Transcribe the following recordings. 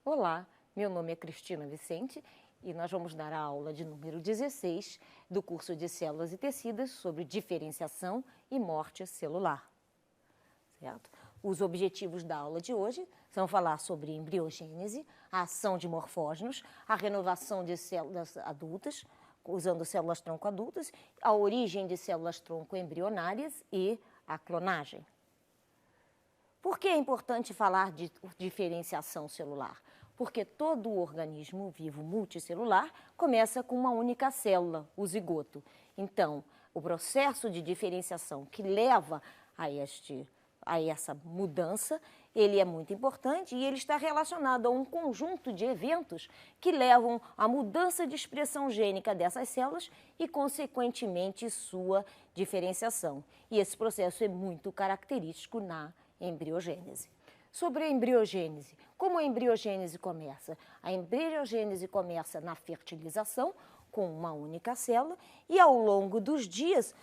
Olá, meu nome é Cristina Vicente e nós vamos dar a aula de número 16 do curso de Células e Tecidos sobre diferenciação e morte celular. Certo? Os objetivos da aula de hoje são falar sobre embriogênese, a ação de morfógenos, a renovação de células adultas, usando células-tronco adultas, a origem de células-tronco embrionárias e a clonagem. Por que é importante falar de diferenciação celular? Porque todo organismo vivo multicelular começa com uma única célula, o zigoto. Então, o processo de diferenciação que leva a essa mudança, ele é muito importante e ele está relacionado a um conjunto de eventos que levam à mudança de expressão gênica dessas células e, consequentemente, sua diferenciação. E esse processo é muito característico na embriogênese. Sobre a embriogênese, como a embriogênese começa? A embriogênese começa na fertilização, com uma única célula, e ao longo dos dias,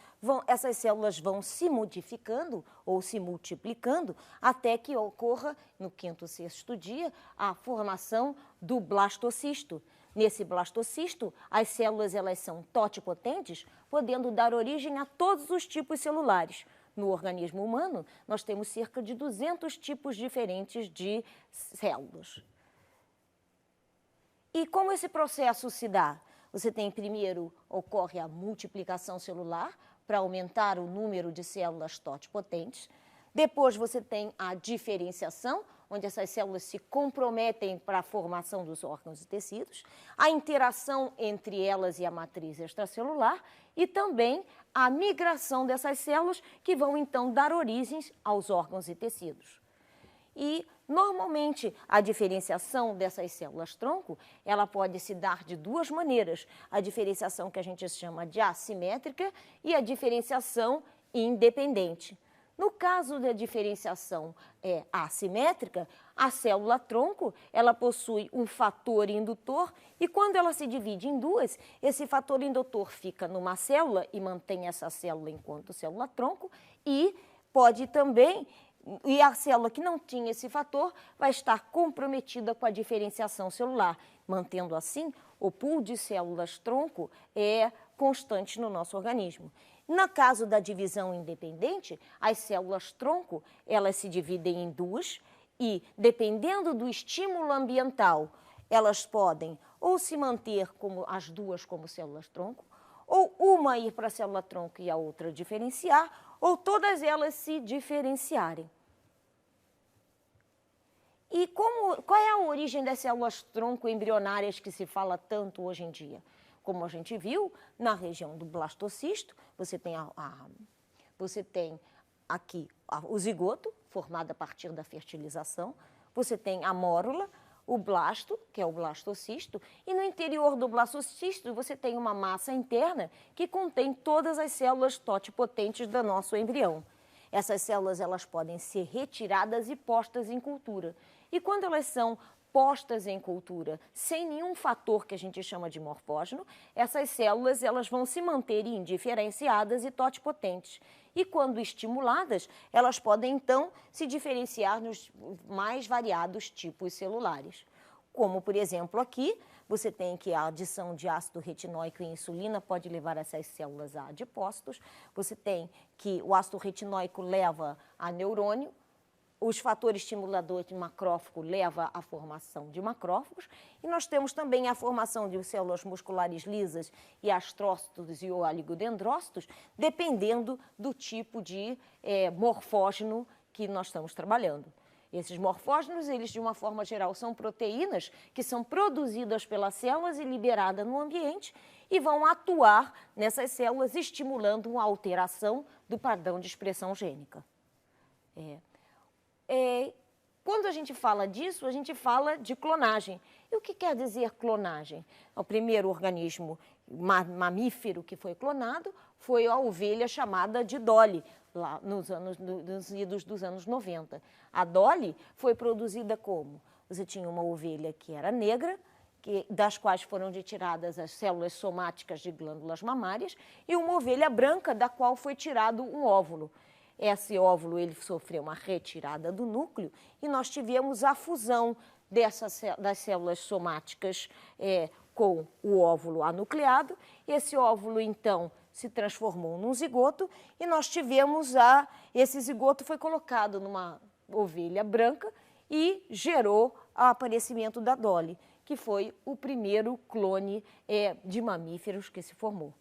essas células vão se modificando ou se multiplicando até que ocorra, no quinto, sexto dia, a formação do blastocisto. Nesse blastocisto, as células elas são totipotentes, podendo dar origem a todos os tipos celulares. No organismo humano, nós temos cerca de 200 tipos diferentes de células. E como esse processo se dá? Você tem, primeiro, ocorre a multiplicação celular para aumentar o número de células totipotentes. Depois você tem a diferenciação, onde essas células se comprometem para a formação dos órgãos e tecidos, a interação entre elas e a matriz extracelular e também a migração dessas células que vão então dar origens aos órgãos e tecidos. E, normalmente, a diferenciação dessas células-tronco, ela pode se dar de duas maneiras. A diferenciação que a gente chama de assimétrica e a diferenciação independente. No caso da diferenciação assimétrica, a célula-tronco, ela possui um fator indutor e quando ela se divide em duas, esse fator indutor fica numa célula e mantém essa célula enquanto célula-tronco e pode também... E a célula que não tinha esse fator vai estar comprometida com a diferenciação celular, mantendo assim o pool de células-tronco constante no nosso organismo. No caso da divisão independente, as células-tronco elas se dividem em duas e, dependendo do estímulo ambiental, elas podem ou se manter como as duas como células-tronco, ou uma ir para a célula-tronco e a outra diferenciar, ou todas elas se diferenciarem. E qual é a origem das células-tronco embrionárias que se fala tanto hoje em dia? Como a gente viu, na região do blastocisto, você tem aqui o zigoto, formado a partir da fertilização, você tem a mórula, o blasto, que é o blastocisto, e no interior do blastocisto você tem uma massa interna que contém todas as células totipotentes do nosso embrião. Essas células elas podem ser retiradas e postas em cultura. E quando elas são postas em cultura sem nenhum fator que a gente chama de morfógeno, essas células elas vão se manter indiferenciadas e totipotentes. E quando estimuladas, elas podem então se diferenciar nos mais variados tipos celulares. Como, por exemplo, aqui, você tem que a adição de ácido retinóico e insulina pode levar essas células a adipócitos. Você tem que o ácido retinóico leva a neurônio. Os fatores estimuladores de macrófago levam à formação de macrófagos. E nós temos também a formação de células musculares lisas e astrócitos e oligodendrócitos, dependendo do tipo de morfógeno que nós estamos trabalhando. Esses morfógenos, eles de uma forma geral são proteínas que são produzidas pelas células e liberadas no ambiente e vão atuar nessas células estimulando a alteração do padrão de expressão gênica. Quando a gente fala disso, a gente fala de clonagem. E o que quer dizer clonagem? O primeiro organismo mamífero que foi clonado foi a ovelha chamada de Dolly, lá nos idos dos anos 90. A Dolly foi produzida como? Você tinha uma ovelha que era negra, das quais foram retiradas as células somáticas de glândulas mamárias, e uma ovelha branca, da qual foi tirado um óvulo. Esse óvulo ele sofreu uma retirada do núcleo e nós tivemos a fusão das células somáticas com o óvulo anucleado. Esse óvulo, então, se transformou num zigoto e nós tivemos esse zigoto foi colocado numa ovelha branca e gerou o aparecimento da Dolly, que foi o primeiro clone de mamíferos que se formou.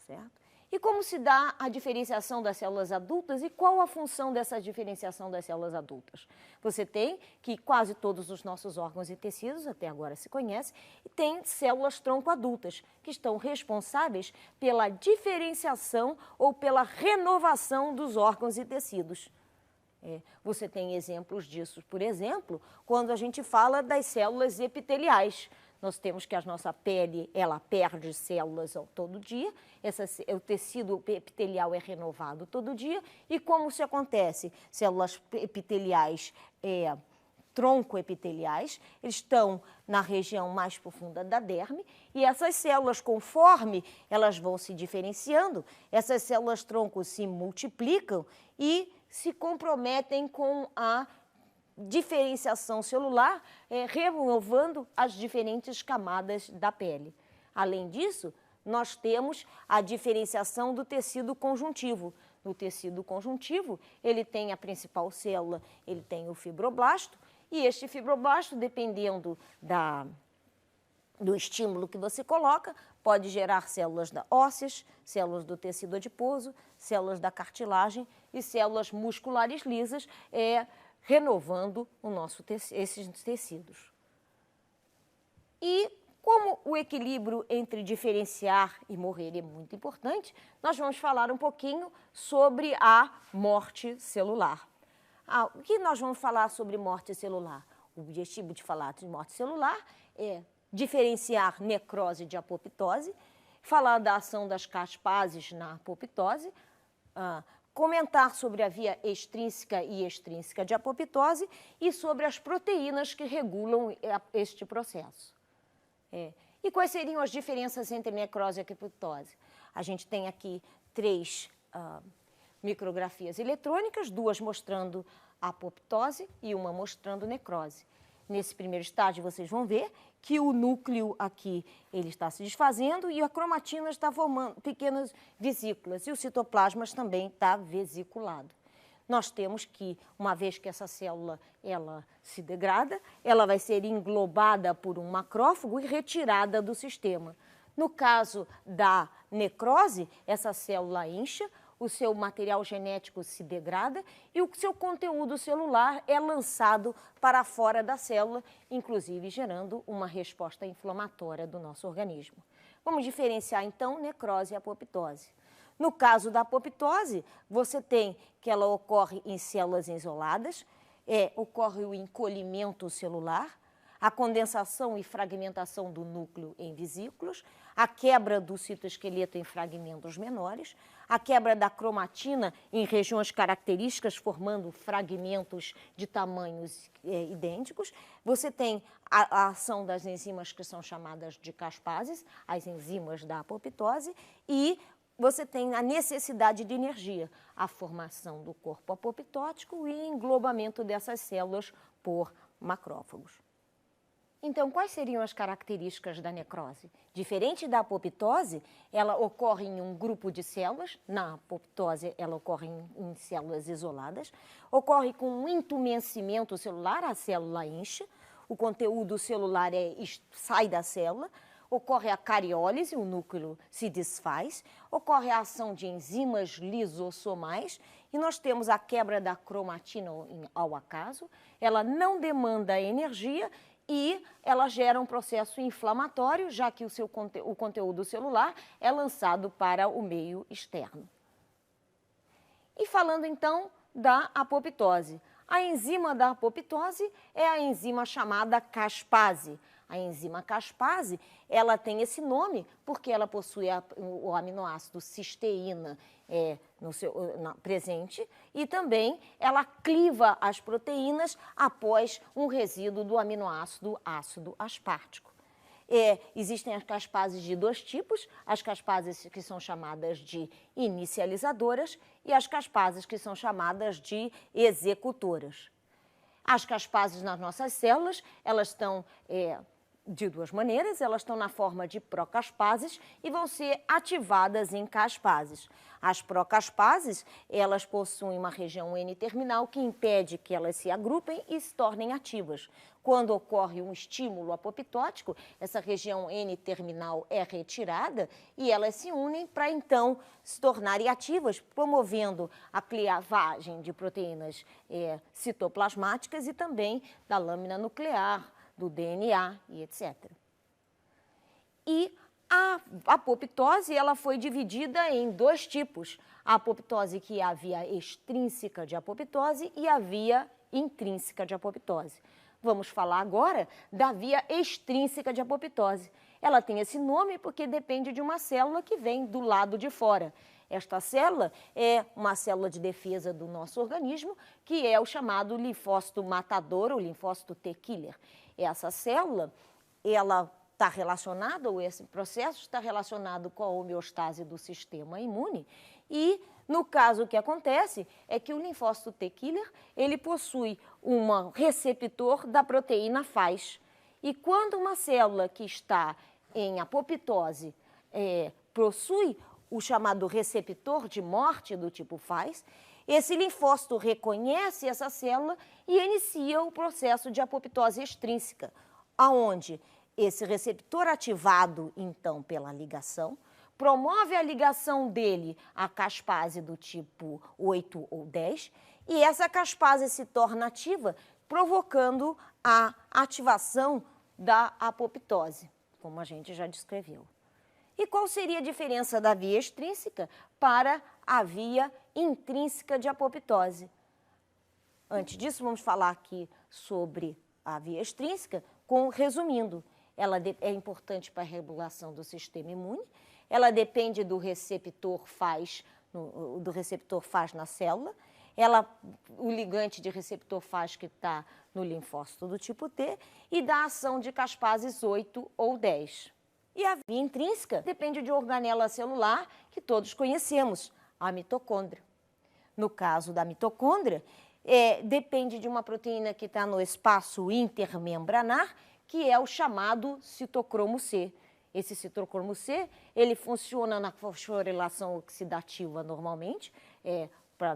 Certo? E como se dá a diferenciação das células adultas e qual a função dessa diferenciação das células adultas? Você tem que quase todos os nossos órgãos e tecidos, até agora se conhece, tem células tronco adultas, que estão responsáveis pela diferenciação ou pela renovação dos órgãos e tecidos. Você tem exemplos disso, por exemplo, quando a gente fala das células epiteliais. Nós temos que a nossa pele, ela perde células todo dia, o tecido epitelial é renovado todo dia. E como isso acontece? Células epiteliais, troncoepiteliais, eles estão na região mais profunda da derme, e essas células, conforme elas vão se diferenciando, essas células tronco se multiplicam e se comprometem com a diferenciação celular, renovando as diferentes camadas da pele. Além disso, nós temos a diferenciação do tecido conjuntivo. No tecido conjuntivo, ele tem a principal célula, ele tem o fibroblasto, e este fibroblasto, dependendo do estímulo que você coloca, pode gerar células ósseas, células do tecido adiposo, células da cartilagem e células musculares lisas, renovando esses tecidos. E como o equilíbrio entre diferenciar e morrer é muito importante, nós vamos falar um pouquinho sobre a morte celular. O que nós vamos falar sobre morte celular? O objetivo de falar de morte celular é diferenciar necrose de apoptose, falar da ação das caspases na apoptose, comentar sobre a via extrínseca e extrínseca de apoptose e sobre as proteínas que regulam este processo. E quais seriam as diferenças entre necrose e apoptose? A gente tem aqui 3 micrografias eletrônicas, 2 mostrando apoptose e 1 mostrando necrose. Nesse primeiro estágio, vocês vão ver que o núcleo aqui ele está se desfazendo e a cromatina está formando pequenas vesículas e o citoplasma também está vesiculado. Nós temos que, uma vez que essa célula ela se degrada, ela vai ser englobada por um macrófago e retirada do sistema. No caso da necrose, essa célula incha, o seu material genético se degrada e o seu conteúdo celular é lançado para fora da célula, inclusive gerando uma resposta inflamatória do nosso organismo. Vamos diferenciar, então, necrose e apoptose. No caso da apoptose, você tem que ela ocorre em células isoladas, ocorre o encolhimento celular, a condensação e fragmentação do núcleo em vesículos, a quebra do citoesqueleto em fragmentos menores, a quebra da cromatina em regiões características, formando fragmentos de tamanhos idênticos. Você tem a ação das enzimas que são chamadas de caspases, as enzimas da apoptose, e você tem a necessidade de energia, a formação do corpo apoptótico e englobamento dessas células por macrófagos. Então, quais seriam as características da necrose? Diferente da apoptose, ela ocorre em um grupo de células. Na apoptose, ela ocorre em células isoladas. Ocorre com um entumecimento celular, a célula incha, o conteúdo celular sai da célula. Ocorre a cariólise, o núcleo se desfaz. Ocorre a ação de enzimas lisossomais. E nós temos a quebra da cromatina ao acaso. Ela não demanda energia e ela gera um processo inflamatório, já que o conteúdo celular é lançado para o meio externo. E falando então da apoptose. A enzima da apoptose é a enzima chamada caspase. A enzima caspase, ela tem esse nome porque ela possui o aminoácido cisteína presente e também ela cliva as proteínas após um resíduo do aminoácido ácido aspartico. Existem as caspases de 2 tipos, as caspases que são chamadas de inicializadoras e as caspases que são chamadas de executoras. As caspases nas nossas células, elas estão de duas maneiras, elas estão na forma de procaspases e vão ser ativadas em caspases. As procaspases, elas possuem uma região N-terminal que impede que elas se agrupem e se tornem ativas. Quando ocorre um estímulo apoptótico, essa região N-terminal é retirada e elas se unem para então se tornarem ativas, promovendo a clivagem de proteínas citoplasmáticas e também da lâmina nuclear, do DNA e etc. E a apoptose ela foi dividida em dois tipos. A apoptose que é a via extrínseca de apoptose e a via intrínseca de apoptose. Vamos falar agora da via extrínseca de apoptose. Ela tem esse nome porque depende de uma célula que vem do lado de fora. Esta célula é uma célula de defesa do nosso organismo, que é o chamado linfócito matador, ou linfócito T-killer. Essa célula, ela está relacionada, ou esse processo está relacionado com a homeostase do sistema imune e, no caso, o que acontece é que o linfócito T-killer, ele possui um receptor da proteína FAS. E quando uma célula que está em apoptose possui o chamado receptor de morte do tipo FAS, esse linfócito reconhece essa célula e inicia o processo de apoptose extrínseca, aonde esse receptor ativado, então, pela ligação, promove a ligação dele à caspase do tipo 8 ou 10, e essa caspase se torna ativa, provocando a ativação da apoptose, como a gente já descreveu. E qual seria a diferença da via extrínseca para a via intrínseca de apoptose? Antes disso, vamos falar aqui sobre a via extrínseca, resumindo. Ela é importante para a regulação do sistema imune, ela depende do receptor FAS, na célula, o ligante de receptor FAS que está no linfócito do tipo T e da ação de caspases 8 ou 10. E a via intrínseca depende de organela celular que todos conhecemos, a mitocôndria. No caso da mitocôndria, depende de uma proteína que está no espaço intermembranar, que é o chamado citocromo C. Esse citocromo C, ele funciona na fosforilação oxidativa normalmente,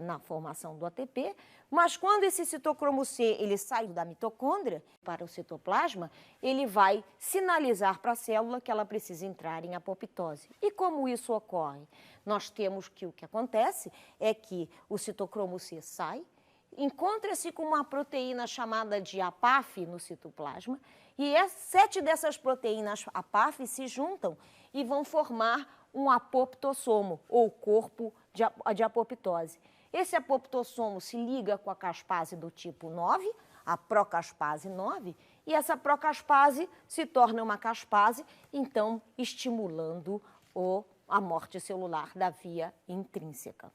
na formação do ATP, mas quando esse citocromo C ele sai da mitocôndria para o citoplasma, ele vai sinalizar para a célula que ela precisa entrar em apoptose. E como isso ocorre? Nós temos que o que acontece é que o citocromo C sai, encontra-se com uma proteína chamada de APAF no citoplasma, e 7 dessas proteínas APAF se juntam e vão formar um apoptossomo, ou corpo de apoptose. Esse apoptossomo se liga com a caspase do tipo 9, a procaspase 9, e essa procaspase se torna uma caspase, então estimulando a morte celular da via intrínseca.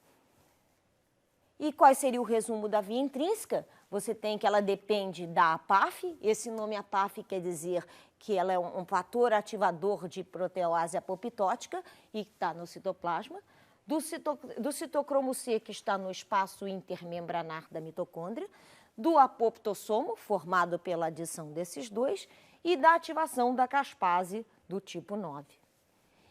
E qual seria o resumo da via intrínseca? Você tem que ela depende da APAF, esse nome APAF quer dizer que ela é um fator ativador de protease apoptótica e que está no citoplasma, do citocromo C, que está no espaço intermembranar da mitocôndria, do apoptossomo, formado pela adição desses dois, e da ativação da caspase do tipo 9.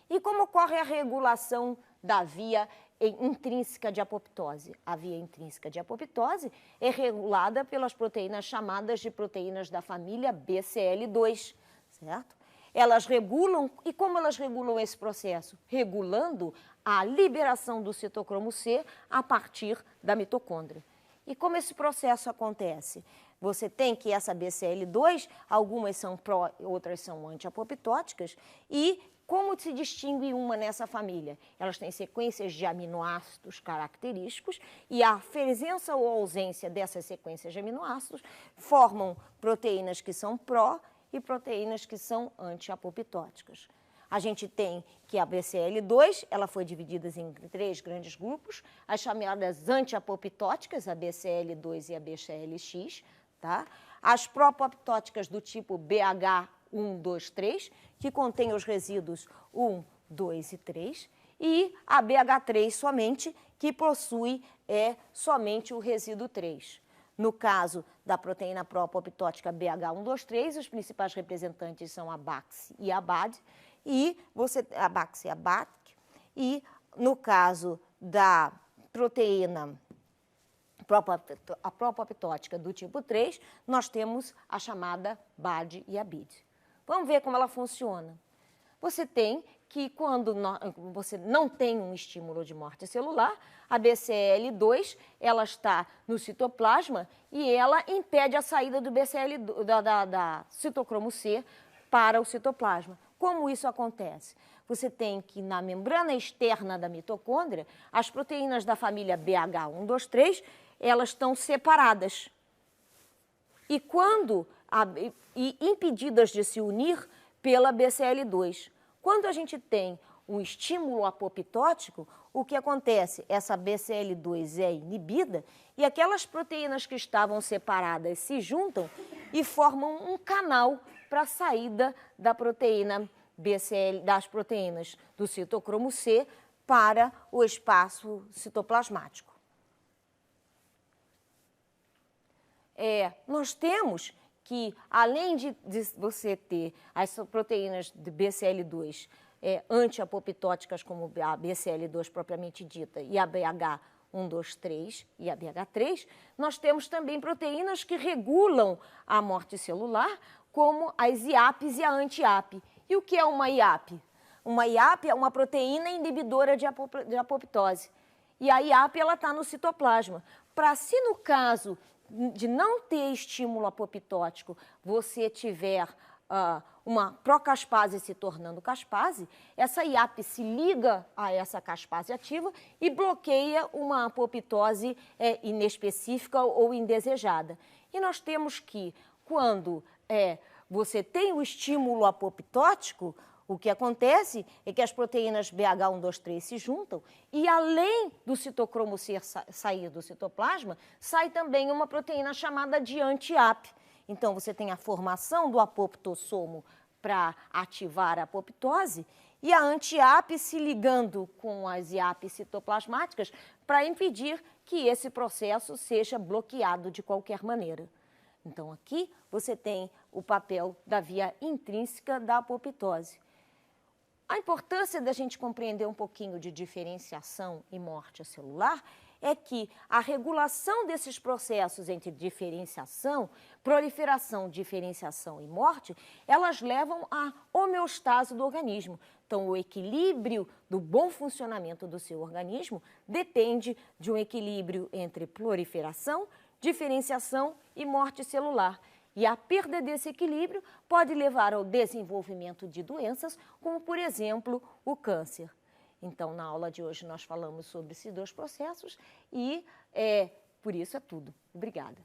E como ocorre a regulação da via intrínseca de apoptose? A via intrínseca de apoptose é regulada pelas proteínas chamadas de proteínas da família BCL2, certo? Elas regulam, e como elas regulam esse processo? Regulando a liberação do citocromo C a partir da mitocôndria. E como esse processo acontece? Você tem que essa BCL2, algumas são pró, outras são antiapoptóticas, e como se distingue uma nessa família? Elas têm sequências de aminoácidos característicos e a presença ou ausência dessas sequências de aminoácidos formam proteínas que são pró e proteínas que são antiapoptóticas. A gente tem que a BCL2, ela foi dividida em 3 grandes grupos, as chamadas antiapoptóticas, a BCL2 e a BCLX, tá? As pró-apoptóticas do tipo BH1, 2, 3, que contém os resíduos 1, 2 e 3, e a BH3 somente, que possui somente o resíduo 3. No caso da proteína pró-apoptótica BH123, os principais representantes são a BAX e a BAD, e a BAX e a BAC, e no caso da proteína a pró-apoptótica do tipo 3, nós temos a chamada BAD e a BID. Vamos ver como ela funciona. Você tem que, quando você não tem um estímulo de morte celular, a BCL2 ela está no citoplasma e ela impede a saída do da citocromo C para o citoplasma. Como isso acontece? Você tem que, na membrana externa da mitocôndria, as proteínas da família BH123, elas estão separadas. E impedidas de se unir pela BCL2. Quando a gente tem um estímulo apoptótico, o que acontece? Essa BCL2 é inibida e aquelas proteínas que estavam separadas se juntam e formam um canal para a saída da proteína das proteínas do citocromo C para o espaço citoplasmático. Nós temos que, além de você ter as proteínas de BCL2 anti-apoptóticas, como a BCL2 propriamente dita, e a BH123 e a BH3, nós temos também proteínas que regulam a morte celular, como as IAPs e a anti-AP. E o que é uma IAP? Uma IAP é uma proteína inibidora de apoptose. E a IAP está no citoplasma. Para se no caso de não ter estímulo apoptótico, você tiver uma procaspase se tornando caspase, essa IAP se liga a essa caspase ativa e bloqueia uma apoptose inespecífica ou indesejada. E nós temos que, quando você tem o estímulo apoptótico, o que acontece é que as proteínas BH123 se juntam e, além do citocromo C sair do citoplasma, sai também uma proteína chamada de anti-AP. Então, você tem a formação do apoptossomo para ativar a apoptose e a anti-AP se ligando com as IAPs citoplasmáticas para impedir que esse processo seja bloqueado de qualquer maneira. Então, aqui você tem o papel da via intrínseca da apoptose. A importância da gente compreender um pouquinho de diferenciação e morte celular é que a regulação desses processos entre diferenciação, proliferação, diferenciação e morte, elas levam à homeostase do organismo. Então, o equilíbrio do bom funcionamento do seu organismo depende de um equilíbrio entre proliferação, diferenciação e morte celular. E a perda desse equilíbrio pode levar ao desenvolvimento de doenças, como, por exemplo, o câncer. Então, na aula de hoje, nós falamos sobre esses dois processos e, por isso, é tudo. Obrigada.